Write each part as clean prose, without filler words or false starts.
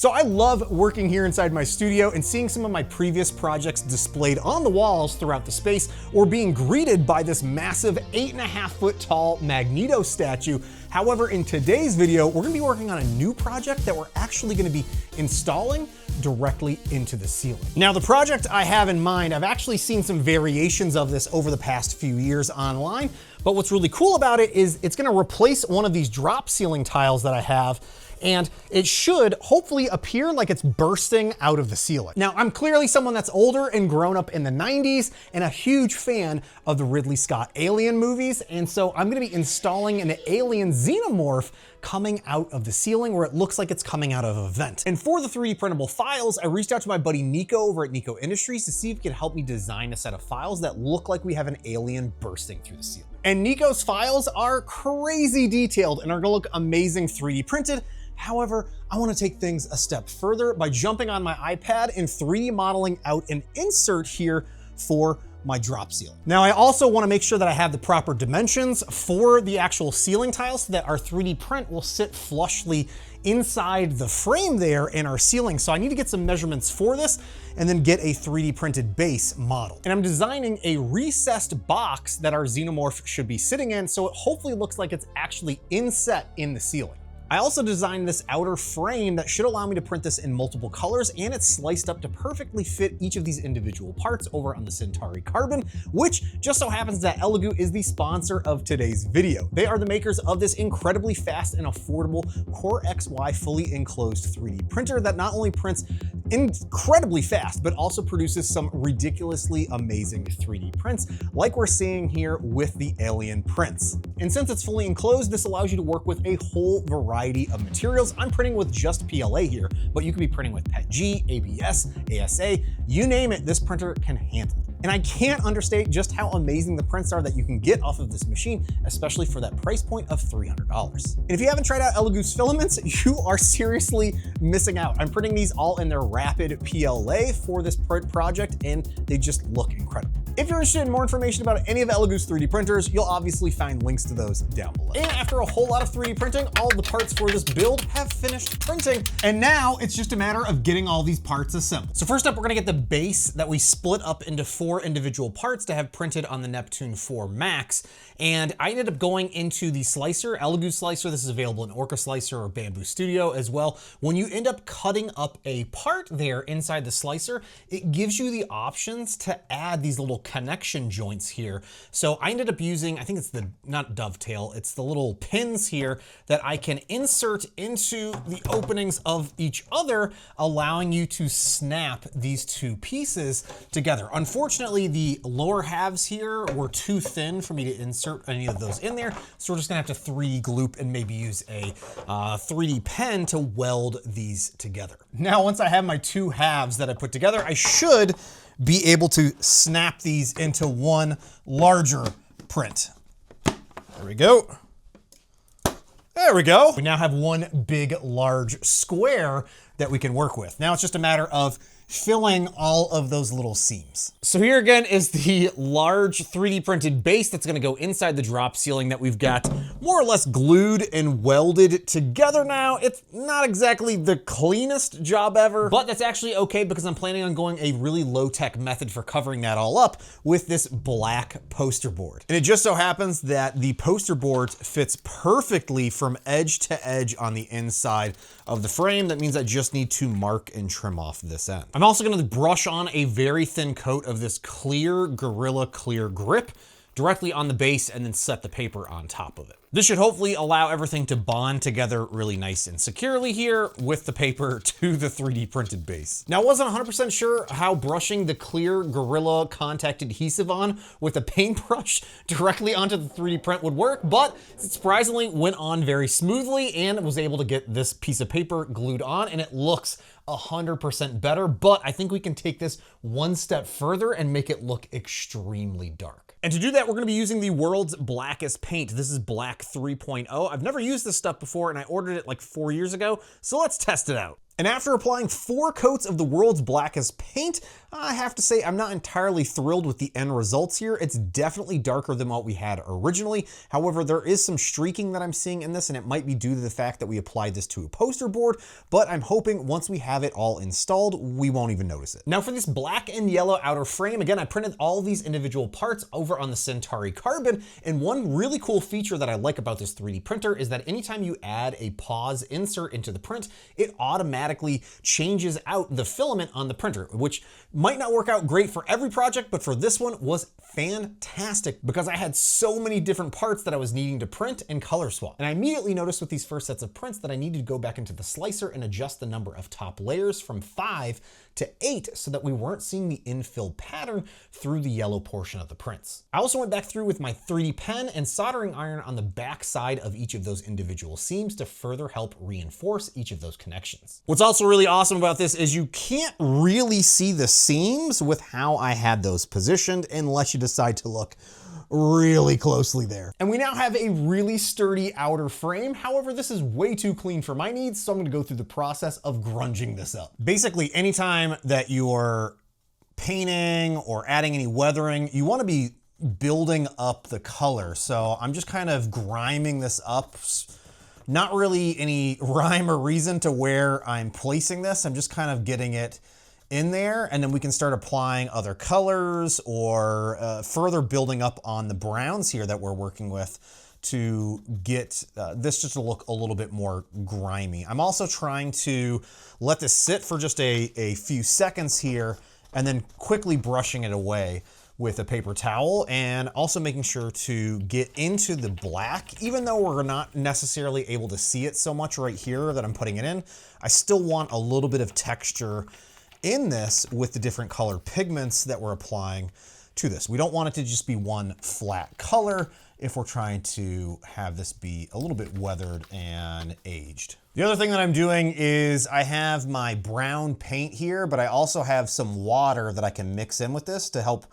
So I love working here inside my studio and seeing some of my previous projects displayed on the walls throughout the space, or being greeted by this massive 8.5-foot tall Magneto statue. However, in today's video, we're gonna be working on a new project that we're actually gonna be installing directly into the ceiling. Now, the project I have in mind, I've actually seen some variations of this over the past few years online, but what's really cool about it is it's gonna replace one of these drop ceiling tiles that I have, and it should hopefully appear like it's bursting out of the ceiling. Now, I'm clearly someone that's older and grown up in the 90s and a huge fan of the Ridley Scott Alien movies, and so I'm gonna be installing an alien Xenomorph coming out of the ceiling where it looks like it's coming out of a vent. And for the 3D printable files, I reached out to my buddy Nikko over at Nikko Industries to see if he could help me design a set of files that look like we have an alien bursting through the ceiling. And Nikko's files are crazy detailed and are gonna look amazing 3D printed. However, I want to take things a step further by jumping on my iPad and 3D modeling out an insert here for my drop ceiling. Now, I also want to make sure that I have the proper dimensions for the actual ceiling tiles so that our 3D print will sit flushly inside the frame there in our ceiling. So I need to get some measurements for this and then get a 3D printed base model. And I'm designing a recessed box that our Xenomorph should be sitting in, so it hopefully looks like it's actually inset in the ceiling. I also designed this outer frame that should allow me to print this in multiple colors, and it's sliced up to perfectly fit each of these individual parts over on the Centauri Carbon, which just so happens that Elegoo is the sponsor of today's video. They are the makers of this incredibly fast and affordable Core XY fully enclosed 3D printer that not only prints incredibly fast, but also produces some ridiculously amazing 3D prints like we're seeing here with the alien prints. And since it's fully enclosed, this allows you to work with a whole variety of materials. I'm printing with just PLA here, but you could be printing with PETG, ABS, ASA, you name it, this printer can handle it. And I can't understate just how amazing the prints are that you can get off of this machine, especially for that price point of $300. And if you haven't tried out Elegoo's filaments, you are seriously missing out. I'm printing these all in their rapid PLA for this project, and they just look incredible. If you're interested in more information about any of Elegoo's 3D printers, you'll obviously find links to those down below. And after a whole lot of 3D printing, all of the parts for this build have finished printing, and now it's just a matter of getting all these parts assembled. So first up, we're gonna get the base that we split up into 4 individual parts to have printed on the Neptune 4 Max. And I ended up going into the slicer, Elegoo slicer. This is available in Orca Slicer or Bamboo Studio as well. When you end up cutting up a part there inside the slicer, it gives you the options to add these little connection joints here. So I ended up using, I think it's the, not dovetail, it's the little pins here that I can insert into the openings of each other, allowing you to snap these 2 pieces together. Unfortunately, the lower halves here were too thin for me to insert any of those in there, so we're just gonna have to 3D gloop and maybe use a 3D pen to weld these together. Now, once I have my 2 halves that I put together, I should be able to snap these into one larger print. There we go. There we go. We now have one big, large square that we can work with. Now it's just a matter of filling all of those little seams. So here again is the large 3D printed base that's gonna go inside the drop ceiling that we've got more or less glued and welded together now. It's not exactly the cleanest job ever, but that's actually okay because I'm planning on going a really low-tech method for covering that all up with this black poster board. And it just so happens that the poster board fits perfectly from edge to edge on the inside of the frame. That means I just need to mark and trim off this end. I'm also gonna brush on a very thin coat of this clear Gorilla Clear Grip directly on the base and then set the paper on top of it. This should hopefully allow everything to bond together really nice and securely here with the paper to the 3D printed base. Now, I wasn't 100% sure how brushing the clear Gorilla contact adhesive on with a paintbrush directly onto the 3D print would work, but it surprisingly went on very smoothly and was able to get this piece of paper glued on, and it looks 100% better, but I think we can take this one step further and make it look extremely dark. And to do that, we're gonna be using the world's blackest paint. This is Black 3.0. I've never used this stuff before and I ordered it like 4 years ago, so let's test it out. And after applying 4 coats of the world's blackest paint, I have to say I'm not entirely thrilled with the end results here. It's definitely darker than what we had originally. However, there is some streaking that I'm seeing in this, and it might be due to the fact that we applied this to a poster board, but I'm hoping once we have it all installed, we won't even notice it. Now for this black and yellow outer frame, again, I printed all these individual parts over on the Centauri Carbon, and one really cool feature that I like about this 3D printer is that anytime you add a pause insert into the print, it automatically changes out the filament on the printer, which might not work out great for every project, but for this one was fantastic because I had so many different parts that I was needing to print and color swap. And I immediately noticed with these first sets of prints that I needed to go back into the slicer and adjust the number of top layers from 5 to 8 so that we weren't seeing the infill pattern through the yellow portion of the prints. I also went back through with my 3D pen and soldering iron on the back side of each of those individual seams to further help reinforce each of those connections. What's also really awesome about this is you can't really see the seams with how I had those positioned unless you decide to look really closely there. And we now have a really sturdy outer frame. However, this is way too clean for my needs, so I'm gonna go through the process of grunging this up. Basically, anytime that you're painting or adding any weathering, you wanna be building up the color. So I'm just kind of griming this up. Not really any rhyme or reason to where I'm placing this. I'm just kind of getting it in there, and then we can start applying other colors or further building up on the browns here that we're working with to get this just to look a little bit more grimy. I'm also trying to let this sit for just a few seconds here and then quickly brushing it away with a paper towel, and also making sure to get into the black. Even though we're not necessarily able to see it so much right here that I'm putting it in, I still want a little bit of texture in this with the different color pigments that we're applying to this. We don't want it to just be one flat color if we're trying to have this be a little bit weathered and aged. The other thing that I'm doing is I have my brown paint here, but I also have some water that I can mix in with this to help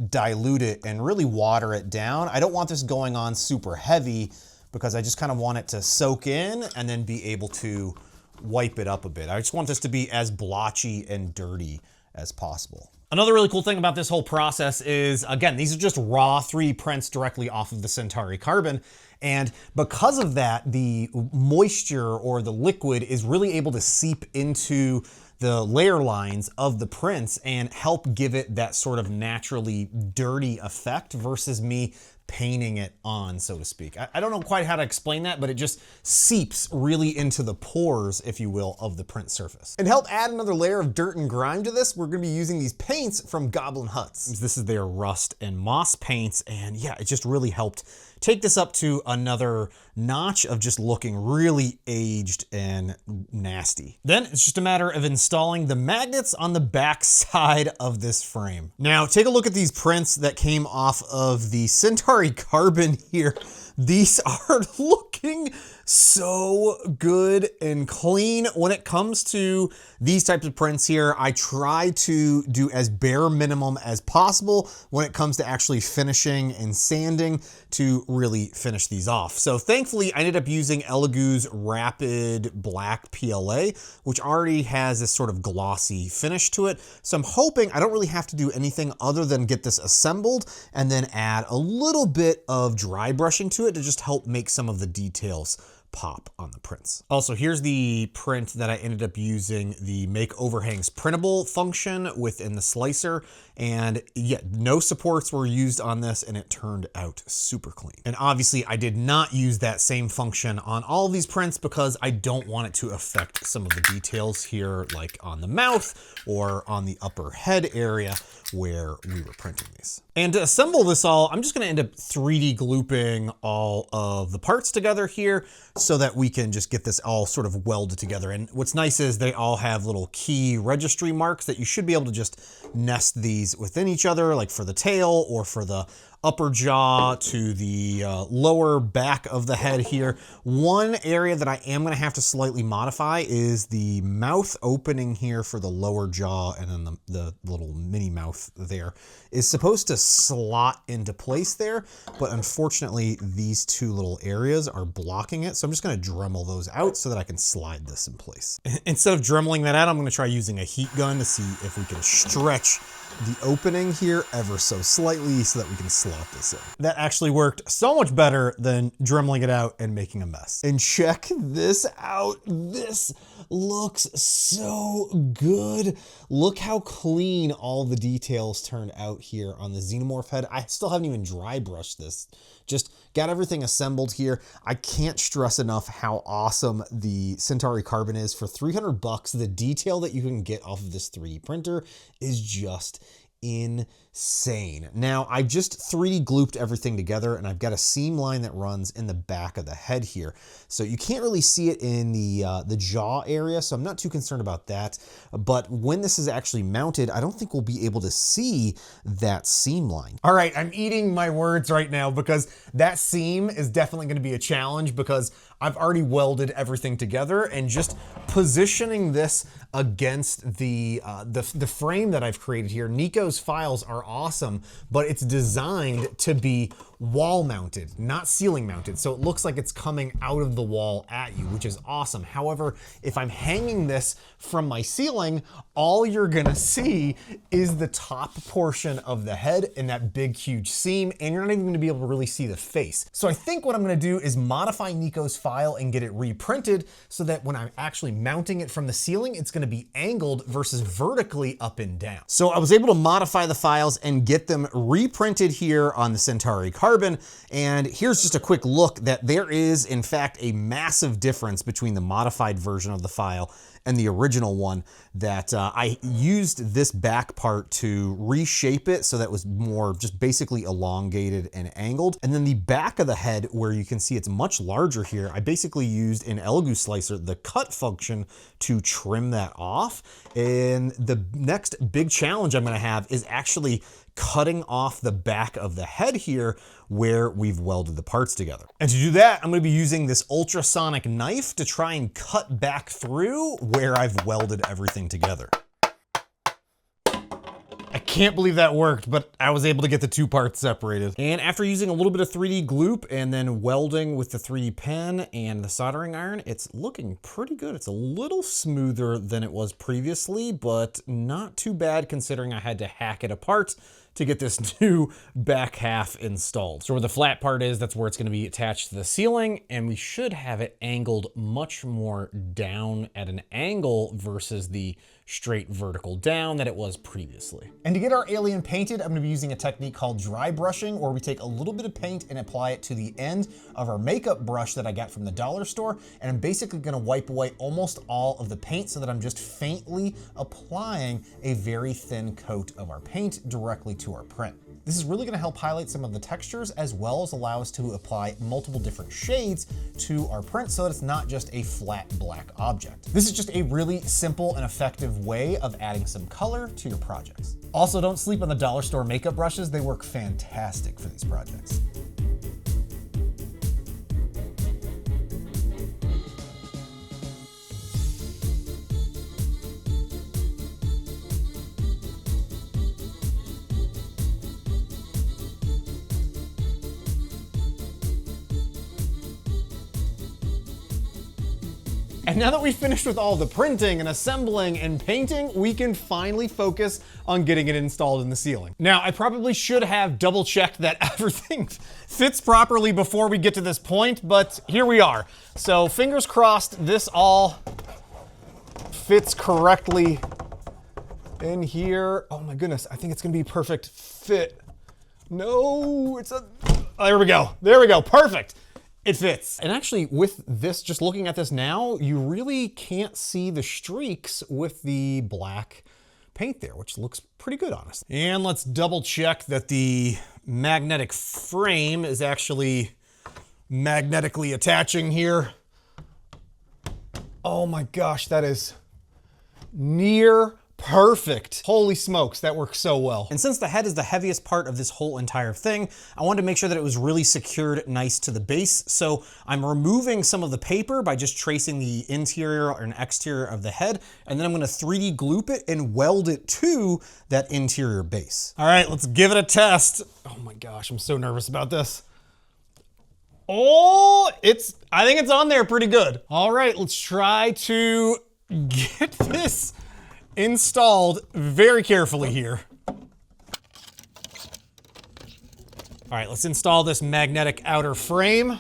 dilute it and really water it down. I don't want this going on super heavy because I just kind of want it to soak in and then be able to wipe it up a bit. I just want this to be as blotchy and dirty as possible. Another really cool thing about this whole process is, again, these are just raw 3D prints directly off of the Centauri Carbon. And because of that, the moisture or the liquid is really able to seep into the layer lines of the prints and help give it that sort of naturally dirty effect versus me painting it on, so to speak. I don't know quite how to explain that, but it just seeps really into the pores, if you will, of the print surface. And to help add another layer of dirt and grime to this, we're gonna be using these paints from Goblin Huts. This is their rust and moss paints, and yeah, it just really helped take this up to another notch of just looking really aged and nasty. Then it's just a matter of installing the magnets on the back side of this frame. Now take a look at these prints that came off of the Centauri Carbon here. These are looking so good and clean. When it comes to these types of prints here, I try to do as bare minimum as possible when it comes to actually finishing and sanding to really finish these off. So thankfully I ended up using Elegoo's Rapid Black PLA, which already has this sort of glossy finish to it. So I'm hoping I don't really have to do anything other than get this assembled and then add a little bit of dry brushing to it to just help make some of the details pop on the prints. Also, here's the print that I ended up using the Make Overhangs Printable function within the slicer. And yeah, no supports were used on this and it turned out super clean. And obviously I did not use that same function on all of these prints because I don't want it to affect some of the details here, like on the mouth or on the upper head area where we were printing these. And to assemble this all, I'm just gonna end up 3D glooping all of the parts together here so that we can just get this all sort of welded together. And what's nice is they all have little key registry marks that you should be able to just nest these within each other, like for the tail or for the upper jaw to the lower back of the head here. One area that I am going to have to slightly modify is the mouth opening here for the lower jaw, and then the little mini mouth there is supposed to slot into place there, but unfortunately these two little areas are blocking it, so I'm just going to Dremel those out so that I can slide this in place. Instead of Dremeling that out, I'm going to try using a heat gun to see if we can stretch the opening here ever so slightly so that we can slot this in. That actually worked so much better than Dremeling it out and making a mess. And check this out. This looks so good. Look how clean all the details turned out here on the Xenomorph head. I still haven't even dry brushed this. Just got everything assembled here. I can't stress enough how awesome the Centauri Carbon is. For 300 bucks, the detail that you can get off of this 3D printer is just insane. Now, I just 3D glooped everything together, and I've got a seam line that runs in the back of the head here. So you can't really see it in the jaw area, so I'm not too concerned about that. But when this is actually mounted, I don't think we'll be able to see that seam line. All right, I'm eating my words right now because that seam is definitely going to be a challenge because I've already welded everything together, and just positioning this against the frame that I've created here. Nikko's files are awesome, but it's designed to be wall mounted, not ceiling mounted. So it looks like it's coming out of the wall at you, which is awesome. However, if I'm hanging this from my ceiling, all you're gonna see is the top portion of the head and that big, huge seam, and you're not even gonna be able to really see the face. So I think what I'm gonna do is modify Nikko's file and get it reprinted so that when I'm actually mounting it from the ceiling, it's gonna be angled versus vertically up and down. So I was able to modify the files and get them reprinted here on the Centauri Carbon. And here's just a quick look that there is, in fact, a massive difference between the modified version of the file and the original one, that I used this back part to reshape it so that it was more just basically elongated and angled. And then the back of the head, where you can see it's much larger here, I basically used an Elegoo slicer, the cut function, to trim that off. And the next big challenge I'm gonna have is actually cutting off the back of the head here where we've welded the parts together. And to do that, I'm gonna be using this ultrasonic knife to try and cut back through where I've welded everything together. I can't believe that worked, but I was able to get the two parts separated. And after using a little bit of 3D gloop and then welding with the 3D pen and the soldering iron, it's looking pretty good. It's a little smoother than it was previously, but not too bad considering I had to hack it apart to get this new back half installed. So where the flat part is, that's where it's gonna be attached to the ceiling, and we should have it angled much more down at an angle versus the straight vertical down that it was previously. And to get our alien painted, I'm gonna be using a technique called dry brushing, where we take a little bit of paint and apply it to the end of our makeup brush that I got from the dollar store, and I'm basically gonna wipe away almost all of the paint so that I'm just faintly applying a very thin coat of our paint directly to our print. This is really gonna help highlight some of the textures, as well as allow us to apply multiple different shades to our print so that it's not just a flat black object. This is just a really simple and effective way of adding some color to your projects. Also, don't sleep on the dollar store makeup brushes. They work fantastic for these projects. And now that we've finished with all the printing and assembling and painting, we can finally focus on getting it installed in the ceiling. Now, I probably should have double checked that everything fits properly before we get to this point, but here we are. So fingers crossed this all fits correctly in here. Oh my goodness, I think it's gonna be a perfect fit. No, oh, there we go. There we go, perfect. It fits. And actually with this, just looking at this now, you really can't see the streaks with the black paint there, which looks pretty good, honestly. And let's double check that the magnetic frame is actually magnetically attaching here. Oh my gosh, that is near perfect. Holy smokes, that works so well. And since the head is the heaviest part of this whole entire thing, I wanted to make sure that it was really secured nice to the base. So I'm removing some of the paper by just tracing the interior and exterior of the head, and then I'm gonna 3D gloop it and weld it to that interior base. All right, let's give it a test. Oh my gosh, I'm so nervous about this. Oh, I think it's on there pretty good. All right, let's try to get this installed very carefully here. All right, let's install this magnetic outer frame.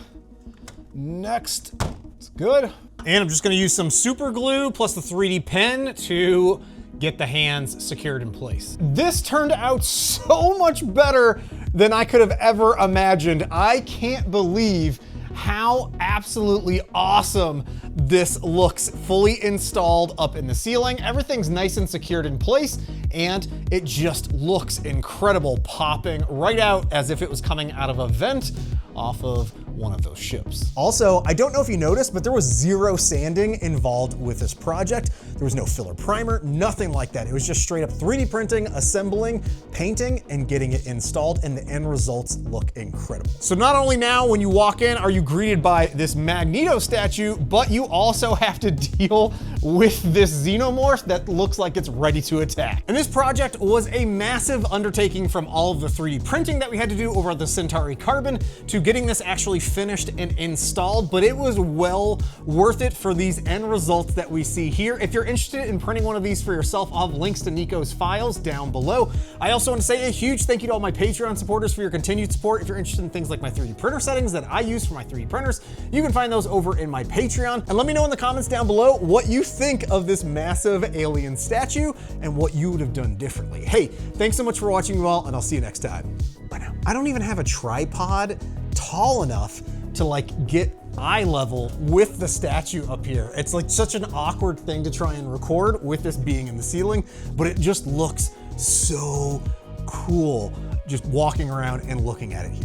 Next, it's good. And I'm just gonna use some super glue plus the 3D pen to get the hands secured in place. This turned out so much better than I could have ever imagined. I can't believe how absolutely awesome this looks fully installed up in the ceiling. Everything's nice and secured in place, and it just looks incredible, popping right out as if it was coming out of a vent off of one of those ships. Also, I don't know if you noticed, but there was zero sanding involved with this project. There was no filler primer, nothing like that. It was just straight up 3D printing, assembling, painting, and getting it installed, and the end results look incredible. So not only now when you walk in are you greeted by this Magneto statue, but you also have to deal with this Xenomorph that looks like it's ready to attack. And this project was a massive undertaking, from all of the 3D printing that we had to do over at the Centauri Carbon to getting this actually finished and installed, but it was well worth it for these end results that we see here. If you're interested in printing one of these for yourself, I'll have links to Nikko's files down below. I also want to say a huge thank you to all my Patreon supporters for your continued support. If you're interested in things like my 3D printer settings that I use for my 3D printers, you can find those over in my Patreon. And let me know in the comments down below what you think of this massive alien statue and what you would have done differently. Hey, thanks so much for watching, you all, and I'll see you next time. Bye now. I don't even have a tripod tall enough to like get eye level with the statue up here. It's like such an awkward thing to try and record with this being in the ceiling, but it just looks so cool just walking around and looking at it here.